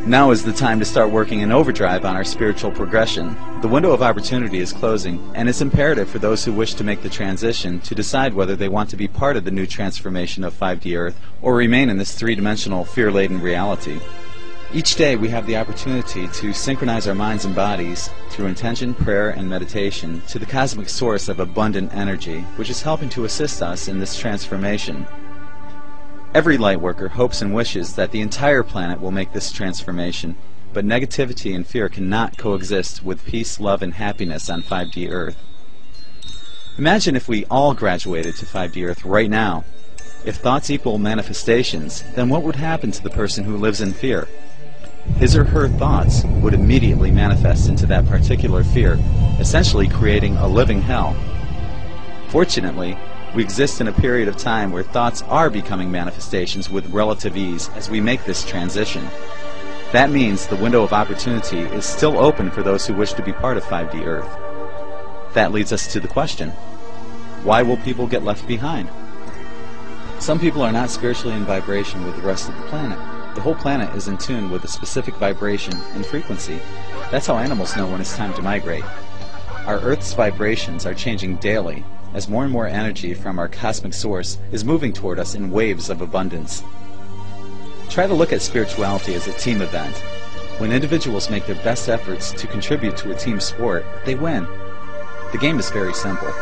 Now is the time to start working in overdrive on our spiritual progression. The window of opportunity is closing, and it's imperative for those who wish to make the transition to decide whether they want to be part of the new transformation of 5D Earth or remain in this three-dimensional, fear-laden reality. Each day we have the opportunity to synchronize our minds and bodies through intention, prayer, and meditation to the cosmic source of abundant energy, which is helping to assist us in this transformation. Every lightworker hopes and wishes that the entire planet will make this transformation, but negativity and fear cannot coexist with peace, love, and happiness on 5D Earth. Imagine if we all graduated to 5D Earth right now. If thoughts equal manifestations, then what would happen to the person who lives in fear? His or her thoughts would immediately manifest into that particular fear, essentially creating a living hell. Fortunately, we exist in a period of time where thoughts are becoming manifestations with relative ease as we make this transition. That means the window of opportunity is still open for those who wish to be part of 5D Earth. That leads us to the question, why will people get left behind? Some people are not spiritually in vibration with the rest of the planet. The whole planet is in tune with a specific vibration and frequency. That's how animals know when it's time to migrate. Our Earth's vibrations are changing daily as more and more energy from our cosmic source is moving toward us in waves of abundance. Try to look at spirituality as a team event. When individuals make their best efforts to contribute to a team sport, they win. The game is very simple.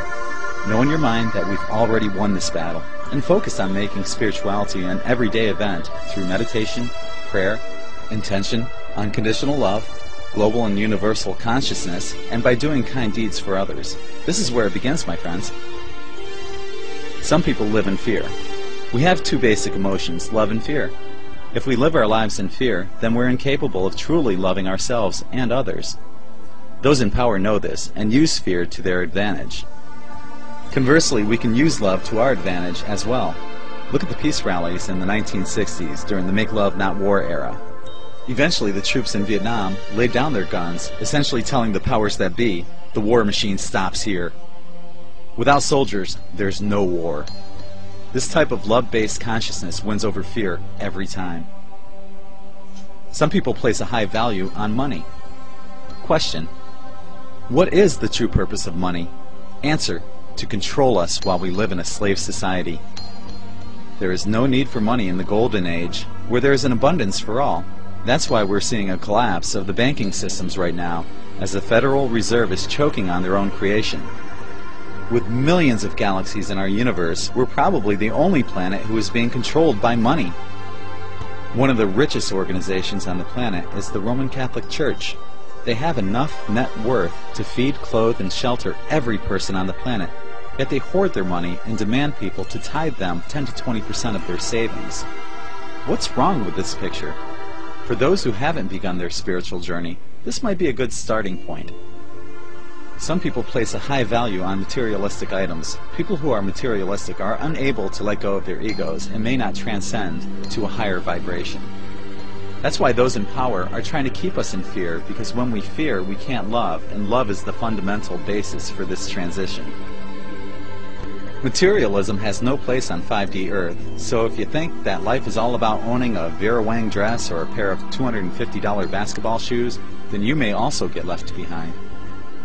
Know in your mind that we've already won this battle, and focus on making spirituality an everyday event through meditation, prayer, intention, unconditional love, global and universal consciousness, and by doing kind deeds for others. This is where it begins, my friends. Some people live in fear. We have two basic emotions, love and fear. If we live our lives in fear, then we're incapable of truly loving ourselves and others. Those in power know this and use fear to their advantage. Conversely, we can use love to our advantage as well. Look at the peace rallies in the 1960s during the Make Love Not War era. Eventually, the troops in Vietnam laid down their guns, essentially telling the powers that be, the war machine stops here. Without soldiers, there's no war. This type of love-based consciousness wins over fear every time. Some people place a high value on money. Question: what is the true purpose of money? Answer: to control us while we live in a slave society. There is no need for money in the golden age, where there is an abundance for all. That's why we're seeing a collapse of the banking systems right now, as the Federal Reserve is choking on their own creation. With millions of galaxies in our universe, we're probably the only planet who is being controlled by money. One of the richest organizations on the planet is the Roman Catholic Church. They have enough net worth to feed, clothe, and shelter every person on the planet, yet they hoard their money and demand people to tithe them 10 to 20% of their savings. What's wrong with this picture? For those who haven't begun their spiritual journey, this might be a good starting point. Some people place a high value on materialistic items. People who are materialistic are unable to let go of their egos and may not transcend to a higher vibration. That's why those in power are trying to keep us in fear, because when we fear, we can't love, and love is the fundamental basis for this transition. Materialism has no place on 5D Earth, so if you think that life is all about owning a Vera Wang dress or a pair of $250 basketball shoes, then you may also get left behind.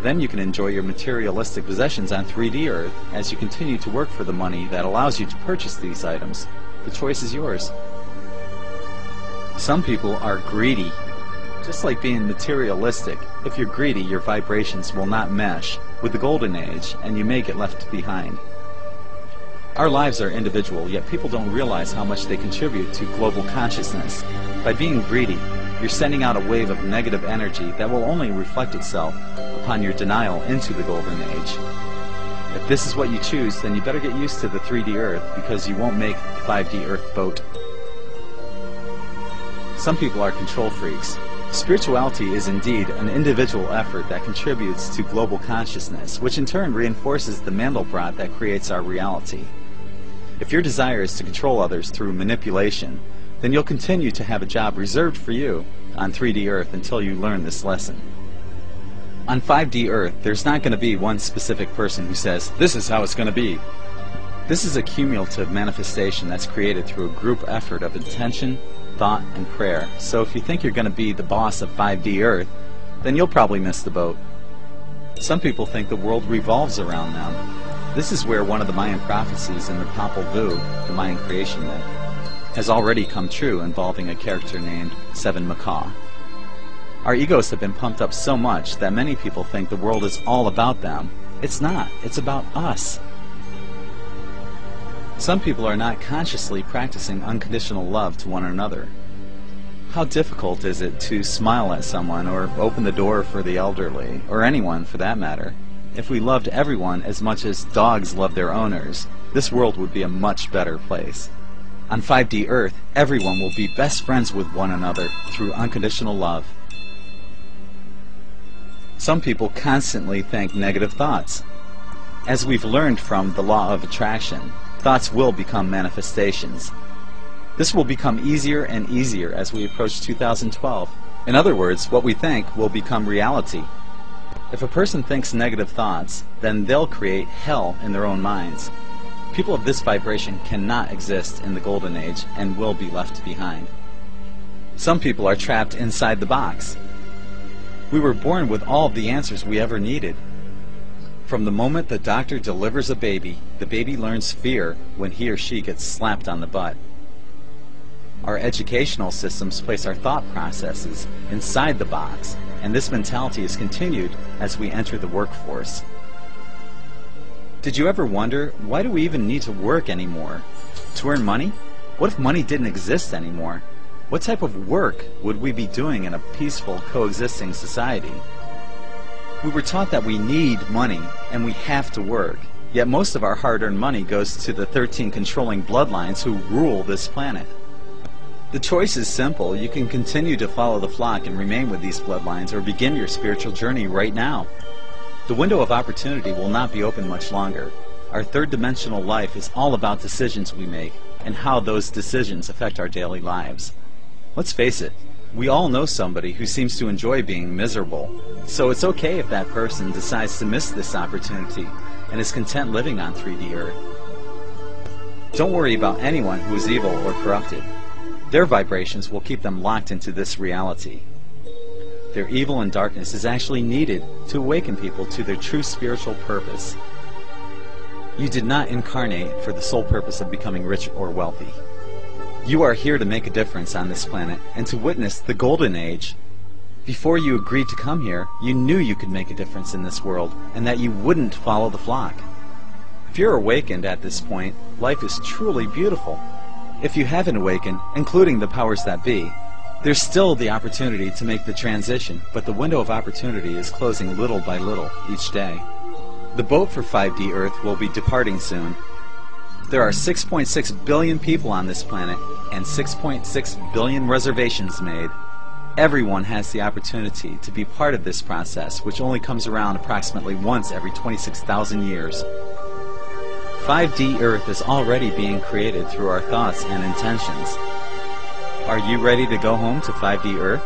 Then you can enjoy your materialistic possessions on 3D Earth as you continue to work for the money that allows you to purchase these items. The choice is yours. Some people are greedy. Just like being materialistic, if you're greedy, your vibrations will not mesh with the golden age, and you may get left behind. Our lives are individual, yet people don't realize how much they contribute to global consciousness. By being greedy, you're sending out a wave of negative energy that will only reflect itself upon your denial into the golden age. If this is what you choose, then you better get used to the 3D Earth, because you won't make the 5D Earth boat. Some people are control freaks. Spirituality is indeed an individual effort that contributes to global consciousness, which in turn reinforces the Mandelbrot that creates our reality. If your desire is to control others through manipulation, then you'll continue to have a job reserved for you on 3D Earth until you learn this lesson. On 5D Earth, there's not going to be one specific person who says, "This is how it's going to be." This is a cumulative manifestation that's created through a group effort of intention, thought and prayer, so if you think you're going to be the boss of 5D Earth, then you'll probably miss the boat. Some people think the world revolves around them. This is where one of the Mayan prophecies in the Popol Vuh, the Mayan creation myth, has already come true, involving a character named Seven Macaw. Our egos have been pumped up so much that many people think the world is all about them. It's not. It's about us. Some people are not consciously practicing unconditional love to one another. How difficult is it to smile at someone or open the door for the elderly, or anyone for that matter? If we loved everyone as much as dogs love their owners, this world would be a much better place. On 5D Earth, everyone will be best friends with one another through unconditional love. Some people constantly think negative thoughts. As we've learned from the law of attraction, thoughts will become manifestations. This will become easier and easier as we approach 2012. In other words, what we think will become reality. If a person thinks negative thoughts, then they'll create hell in their own minds. People of this vibration cannot exist in the Golden Age and will be left behind. Some people are trapped inside the box. We were born with all of the answers we ever needed. From the moment the doctor delivers a baby, the baby learns fear when he or she gets slapped on the butt. Our educational systems place our thought processes inside the box, and this mentality is continued as we enter the workforce. Did you ever wonder, why do we even need to work anymore? To earn money? What if money didn't exist anymore? What type of work would we be doing in a peaceful, coexisting society? We were taught that we need money and we have to work, yet most of our hard-earned money goes to the 13 controlling bloodlines who rule this planet. The choice is simple. You can continue to follow the flock and remain with these bloodlines, or begin your spiritual journey right now. The window of opportunity will not be open much longer. Our third-dimensional life is all about decisions we make and how those decisions affect our daily lives. Let's face it, we all know somebody who seems to enjoy being miserable, so it's okay if that person decides to miss this opportunity and is content living on 3D Earth. Don't worry about anyone who is evil or corrupted. Their vibrations will keep them locked into this reality. Their evil and darkness is actually needed to awaken people to their true spiritual purpose. You did not incarnate for the sole purpose of becoming rich or wealthy. You are here to make a difference on this planet and to witness the Golden Age. Before you agreed to come here, you knew you could make a difference in this world and that you wouldn't follow the flock. If you're awakened at this point, life is truly beautiful. If you haven't awakened, including the powers that be, there's still the opportunity to make the transition, but the window of opportunity is closing little by little each day. The boat for 5D Earth will be departing soon. There are 6.6 billion people on this planet and 6.6 billion reservations made. Everyone has the opportunity to be part of this process, which only comes around approximately once every 26,000 years. 5D Earth is already being created through our thoughts and intentions. Are you ready to go home to 5D Earth?